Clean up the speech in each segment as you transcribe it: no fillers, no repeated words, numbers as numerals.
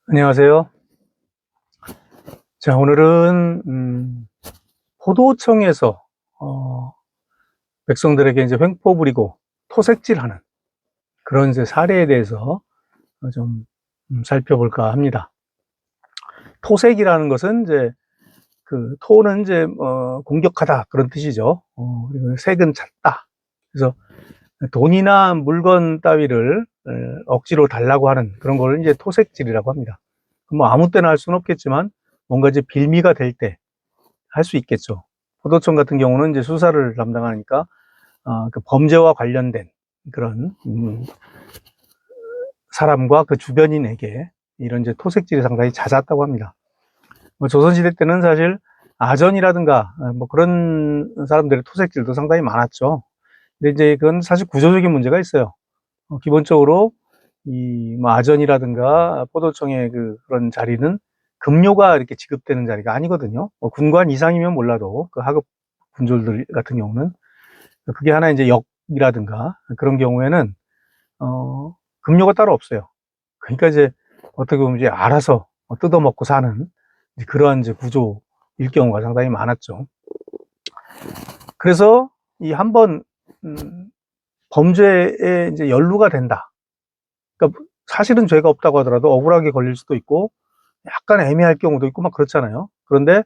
안녕하세요. 자, 오늘은 포도청에서 백성들에게 이제 횡포 부리고 토색질하는 그런 이제 사례에 대해서 좀 살펴볼까 합니다. 토색이라는 것은 이제 그 토는 이제 공격하다 그런 뜻이죠. 그리고 색은 찾다. 그래서 돈이나 물건 따위를 억지로 달라고 하는 그런 걸 이제 토색질이라고 합니다. 뭐 아무 때나 할 수는 없겠지만 뭔가 이제 빌미가 될 때 할 수 있겠죠. 포도청 같은 경우는 이제 수사를 담당하니까 그 범죄와 관련된 그런 사람과 그 주변인에게 이런 이제 토색질이 상당히 잦았다고 합니다. 뭐 조선시대 때는 사실 아전이라든가 뭐 그런 사람들의 토색질도 상당히 많았죠. 근데 이제 그건 사실 구조적인 문제가 있어요. 기본적으로 이뭐 아전이라든가 포도청의 그런 자리는 급료가 이렇게 지급되는 자리가 아니거든요. 뭐 군관 이상이면 몰라도 그 하급 군졸들 같은 경우는 그게 하나 이제 역이라든가 그런 경우에는 급료가 따로 없어요. 그러니까 이제 어떻게 보면 이제 알아서 뜯어먹고 사는 그러한 이제 구조일 경우가 상당히 많았죠. 그래서 이 한번 범죄에 이제 연루가 된다. 그러니까 사실은 죄가 없다고 하더라도 억울하게 걸릴 수도 있고 약간 애매할 경우도 있고 막 그렇잖아요. 그런데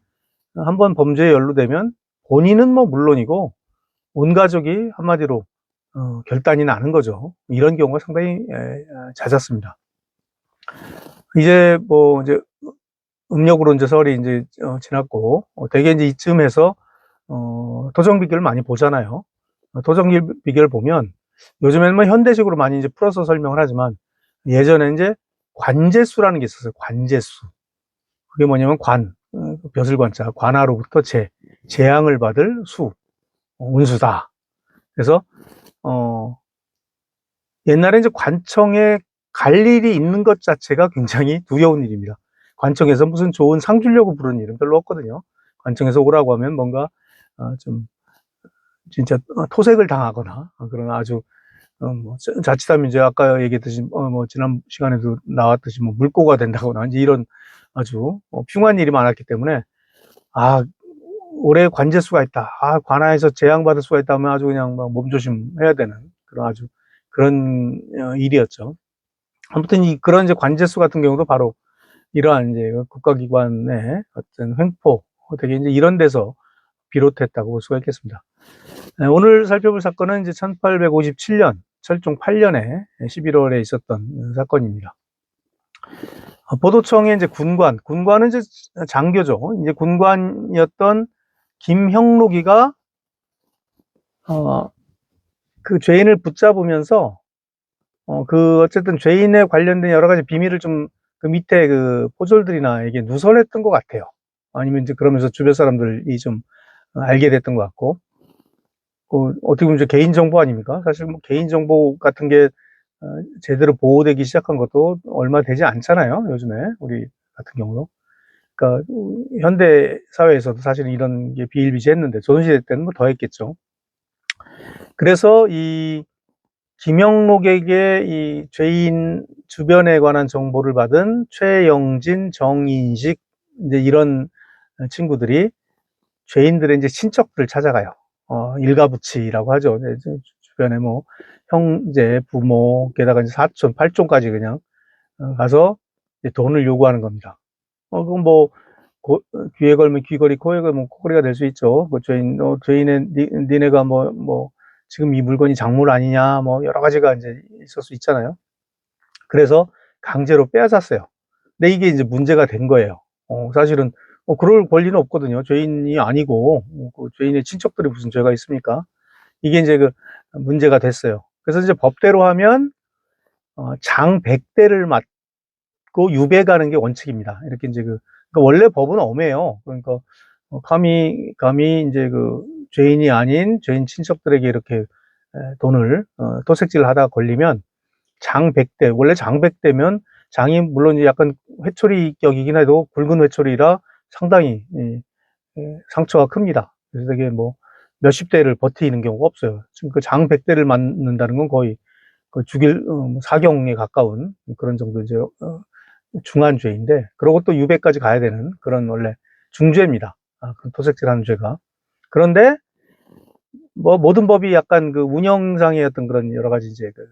한번 범죄에 연루되면 본인은 뭐 물론이고 온 가족이 한마디로 결단이 나는 거죠. 이런 경우가 상당히 잦았습니다. 이제 뭐 이제 음력으로 이제 설이 이제 지났고 대개 이제 이쯤에서 토정 비결을 많이 보잖아요. 토정 비결 보면 요즘에는 뭐 현대식으로 많이 이제 풀어서 설명을 하지만 예전에 이제 관제수라는 게 있었어요. 관제수. 그게 뭐냐면 벼슬관자, 관아로부터 재앙을 받을 수, 운수다. 그래서 옛날에 이제 관청에 갈 일이 있는 것 자체가 굉장히 두려운 일입니다. 관청에서 무슨 좋은 상 주려고 부르는 일은 별로 없거든요. 관청에서 오라고 하면 뭔가 좀 진짜 토색을 당하거나 그런 아주 뭐 자칫하면 이제 아까 얘기했듯이 뭐 지난 시간에도 나왔듯이 뭐 물고가 된다거나 이제 이런 아주 흉한 일이 많았기 때문에 아 올해 관제수가 있다. 관아에서 재앙받을 수가 있다면 아주 그냥 막 몸조심해야 되는 그런 아주 그런 일이었죠. 아무튼 그런 이제 관제수 같은 경우도 바로 이러한 이제 국가기관의 어떤 횡포, 되게 이제 이런 데서 비롯했다고 볼 수가 있겠습니다. 오늘 살펴볼 사건은 이제 1857년, 철종 8년에 11월에 있었던 사건입니다. 보도청의 이제 군관은 이제 장교죠. 이제 군관이었던 김형록이가 그 죄인을 붙잡으면서 어쨌든 죄인에 관련된 여러 가지 비밀을 좀 그 밑에 그 포졸들이나 이게 누설했던 것 같아요. 아니면 이제 그러면서 주변 사람들이 좀 알게 됐던 것 같고, 어떻게 보면 이제 개인정보 아닙니까? 사실 뭐 개인정보 같은 게 제대로 보호되기 시작한 것도 얼마 되지 않잖아요. 요즘에 우리 같은 경우도. 그러니까 현대 사회에서도 사실은 이런 게 비일비재했는데 조선시대 때는 뭐 더했겠죠. 그래서 이 김영록에게 이 죄인 주변에 관한 정보를 받은 최영진, 정인식 이제 이런 친구들이 죄인들의 이제 친척들을 찾아가요. 일가부치라고 하죠. 주변에 뭐 형제, 부모, 게다가 이제 사촌, 팔촌까지 그냥 가서 돈을 요구하는 겁니다. 그럼 뭐 귀에 걸면 귀걸이, 코에 걸면 코걸이가 될 수 있죠. 그 죄인의 니네가 뭐 지금 이 물건이 작물 아니냐, 뭐 여러 가지가 이제 있을 수 있잖아요. 그래서 강제로 빼앗았어요. 근데 이게 이제 문제가 된 거예요. 사실은 그럴 권리는 없거든요. 죄인이 아니고 그 죄인의 친척들이 무슨 죄가 있습니까? 이게 이제 그 문제가 됐어요. 그래서 이제 법대로 하면 장 100대를 맞고 유배가는 게 원칙입니다. 이렇게 이제 그러니까 원래 법은 엄해요. 그러니까 감히 이제 그 죄인이 아닌 죄인 친척들에게 이렇게 돈을 토색질을 하다가 걸리면 장 100대, 원래 장 100대면 장이 물론 이제 약간 회초리격이긴 해도 굵은 회초리라 상당히 상처가 큽니다. 그래서 되게 뭐 몇십 대를 버티는 경우가 없어요. 지금 그 장 100대를 맞는다는 건 거의 그 죽일 사경에 가까운 그런 정도 이제 중한 죄인데, 그러고 또 유배까지 가야 되는 그런 원래 중죄입니다. 그 토색질하는 죄가. 그런데 뭐 모든 법이 약간 그 운영상의 어떤 그런 여러 가지 이제 그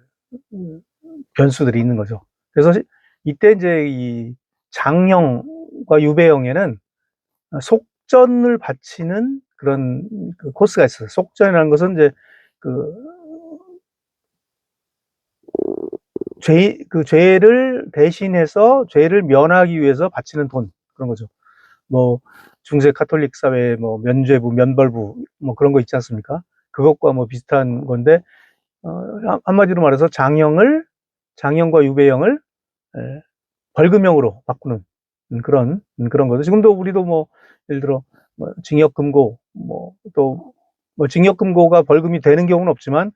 변수들이 있는 거죠. 그래서 이때 이제 이 장형과 유배형에는 속전을 바치는 그런 그 코스가 있어요. 속전이라는 것은 이제 그 그 죄를 대신해서 죄를 면하기 위해서 바치는 돈, 그런 거죠. 뭐 중세 카톨릭 사회의 뭐 면죄부, 면벌부 뭐 그런 거 있지 않습니까? 그것과 뭐 비슷한 건데, 한마디로 말해서 장형과 유배형을 벌금형으로 바꾸는 그런 거죠. 지금도 우리도 뭐 예를 들어 뭐 징역금고 뭐 징역금고가 벌금이 되는 경우는 없지만,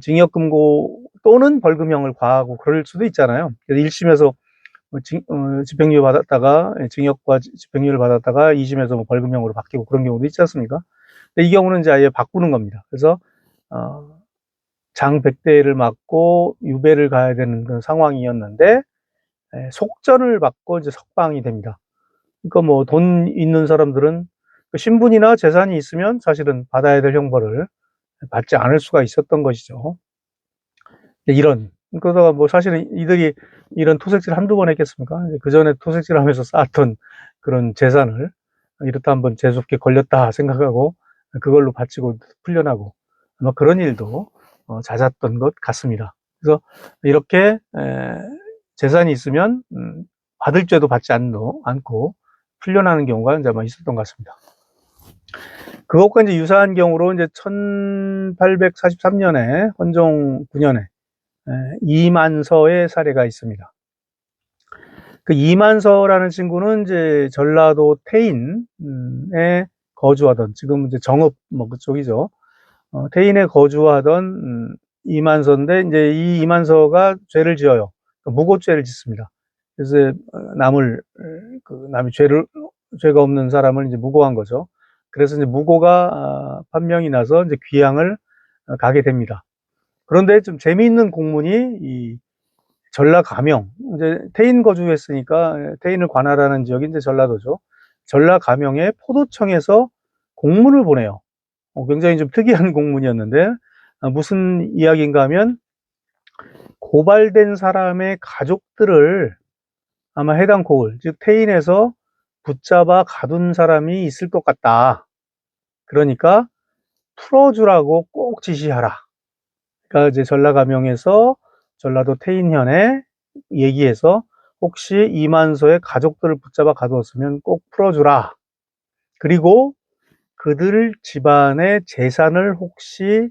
징역금고 또는 벌금형을 과하고 그럴 수도 있잖아요. 그래서 1심에서 집행유예 받았다가 징역과 집행유예를 받았다가 2심에서 뭐 벌금형으로 바뀌고 그런 경우도 있지 않습니까? 근데 이 경우는 이제 아예 바꾸는 겁니다. 그래서 장 100대를 맞고 유배를 가야 되는 그런 상황이었는데, 속전을 받고 이제 석방이 됩니다. 그러니까 뭐 돈 있는 사람들은 그 신분이나 재산이 있으면 사실은 받아야 될 형벌을 받지 않을 수가 있었던 것이죠. 그러다가 뭐 사실은 이들이 이런 토색질 한두 번 했겠습니까? 그 전에 토색질 하면서 쌓았던 그런 재산을 이렇다 한번 재수없게 걸렸다 생각하고 그걸로 바치고 풀려나고 아마 그런 일도 잦았던 것 같습니다. 그래서 이렇게 재산이 있으면 받을 죄도 받지 않고 풀려나는 경우가 이제 아마 있었던 것 같습니다. 그것과 이제 유사한 경우로 이제 1843년에 헌종 9년에 이만서의 사례가 있습니다. 그 이만서라는 친구는 이제 전라도 태인에 거주하던, 지금 이제 정읍 뭐 그쪽이죠. 태인에 거주하던 이만서인데, 이제 이 이만서가 죄를 지어요. 무고죄를 짓습니다. 그래서 남이 죄가 없는 사람을 이제 무고한 거죠. 그래서 이제 무고가 판명이 나서 이제 귀양을 가게 됩니다. 그런데 좀 재미있는 공문이 이 전라가명, 이제 태인 거주했으니까 태인을 관할하는 지역이 이제 전라도죠. 전라가명에 포도청에서 공문을 보내요. 굉장히 좀 특이한 공문이었는데, 무슨 이야기인가 하면 고발된 사람의 가족들을 아마 해당 고을, 즉 태인에서 붙잡아 가둔 사람이 있을 것 같다. 그러니까 풀어주라고 꼭 지시하라. 그러니까 이제 전라가명에서 전라도 태인현에 얘기해서 혹시 이만서의 가족들을 붙잡아 가두었으면 꼭 풀어주라. 그리고 그들 집안의 재산을 혹시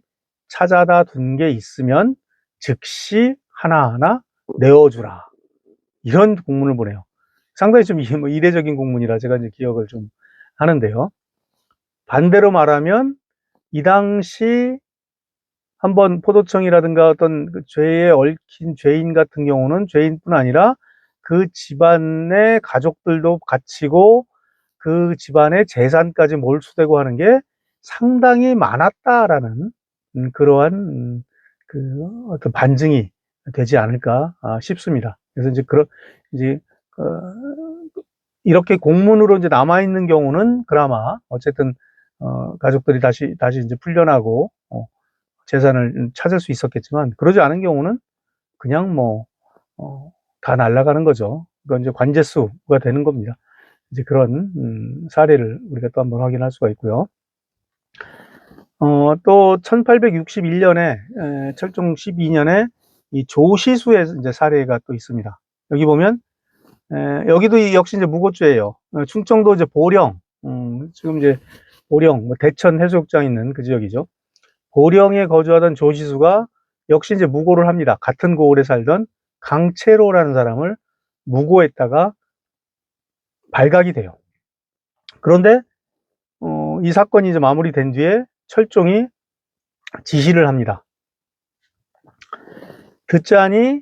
찾아다 둔 게 있으면 즉시 하나하나 내어주라. 이런 공문을 보내요. 상당히 좀 이례적인 공문이라 제가 이제 기억을 좀 하는데요. 반대로 말하면 이 당시 한번 포도청이라든가 어떤 그 죄에 얽힌 죄인 같은 경우는 죄인뿐 아니라 그 집안의 가족들도 갇히고 그 집안의 재산까지 몰수되고 하는 게 상당히 많았다라는 그러한 그 어떤 반증이 되지 않을까 싶습니다. 그래서 이제 이렇게 공문으로 이제 남아 있는 경우는 그나마 어쨌든 가족들이 다시 이제 풀려나고 재산을 찾을 수 있었겠지만, 그러지 않은 경우는 그냥 다 날아가는 거죠. 그건 이제 관제수가 되는 겁니다. 이제 그런 사례를 우리가 또 한번 확인할 수가 있고요. 또 1861년에 철종 12년에 이 조시수의 이제 사례가 또 있습니다. 여기 보면 여기도 역시 이제 무고죄예요. 충청도 이제 보령, 지금 이제 보령 뭐 대천 해수욕장 있는 그 지역이죠. 보령에 거주하던 조시수가 역시 이제 무고를 합니다. 같은 고을에 살던 강채로라는 사람을 무고했다가 발각이 돼요. 그런데 이 사건이 이제 마무리된 뒤에 철종이 지시를 합니다. 듣자니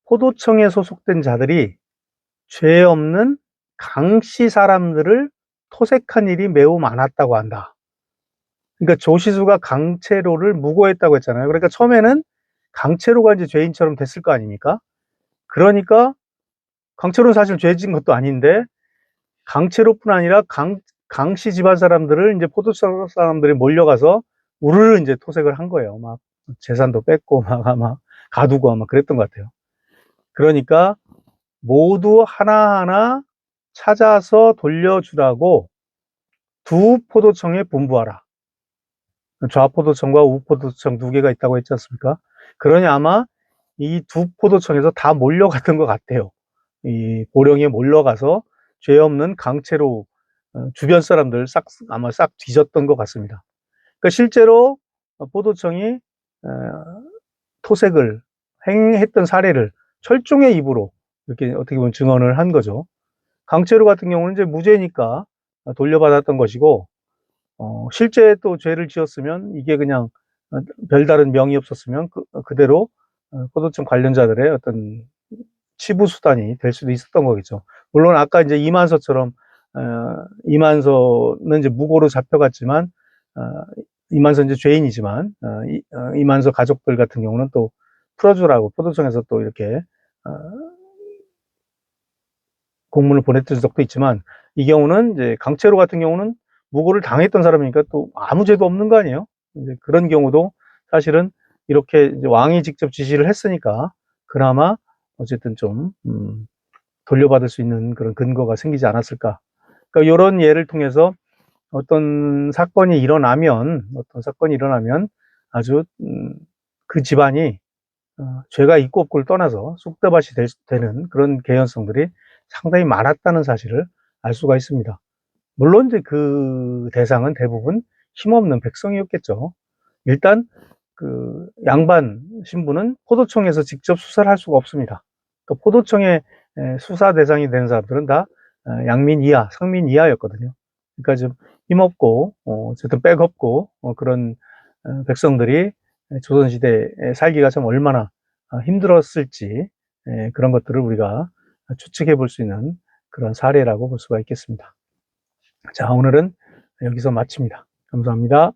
포도청에 소속된 자들이 죄 없는 강씨 사람들을 토색한 일이 매우 많았다고 한다. 그러니까 조시수가 강채로를 무고했다고 했잖아요. 그러니까 처음에는 강채로가 이제 죄인처럼 됐을 거 아닙니까? 그러니까 강채로는 사실 죄진 것도 아닌데 강채로뿐 아니라 강씨 집안 사람들을 이제 포도청 사람들이 몰려가서 우르르 이제 토색을 한 거예요. 막 재산도 뺏고 막 아마 가두고 아마 그랬던 것 같아요. 그러니까 모두 하나하나 찾아서 돌려주라고 두 포도청에 분부하라. 좌포도청과 우포도청 두 개가 있다고 했지 않습니까? 그러니 아마 이 두 포도청에서 다 몰려갔던 것 같아요. 이 보령에 몰려가서 죄 없는 강채로 주변 사람들 아마 싹 뒤졌던 것 같습니다. 그러니까 실제로 포도청이 토색을 행했던 사례를 철종의 입으로 이렇게 어떻게 보면 증언을 한 거죠. 강채로 같은 경우는 이제 무죄니까 돌려받았던 것이고, 실제 또 죄를 지었으면 이게 그냥 별다른 명이 없었으면 그대로 포도청 관련자들의 어떤 치부 수단이 될 수도 있었던 거겠죠. 물론 아까 이제 이만서처럼 이만서는 이제 무고로 잡혀갔지만 이만서 이제 죄인이지만 이만서 가족들 같은 경우는 또 풀어주라고 포도청에서 또 이렇게 공문을 보냈던 적도 있지만 이 경우는 이제 강채로 같은 경우는 무고를 당했던 사람이니까 또 아무 죄도 없는 거 아니에요. 이제 그런 경우도 사실은 이렇게 이제 왕이 직접 지시를 했으니까 그나마 어쨌든 좀 돌려받을 수 있는 그런 근거가 생기지 않았을까. 그러니까 이런 예를 통해서 어떤 사건이 일어나면 아주 그 집안이 죄가 있고 없고를 떠나서 쑥대밭이 되는 그런 개연성들이 상당히 많았다는 사실을 알 수가 있습니다. 물론 이제 그 대상은 대부분 힘없는 백성이었겠죠. 일단 그 양반 신부는 포도청에서 직접 수사를 할 수가 없습니다. 그러니까 포도청의 수사 대상이 되는 사람들은 다 양민 이하, 상민 이하였거든요. 그러니까 좀 힘없고 어쨌든 백없고 그런 백성들이 조선시대에 살기가 좀 얼마나 힘들었을지 그런 것들을 우리가 추측해 볼 수 있는 그런 사례라고 볼 수가 있겠습니다. 자, 오늘은 여기서 마칩니다. 감사합니다.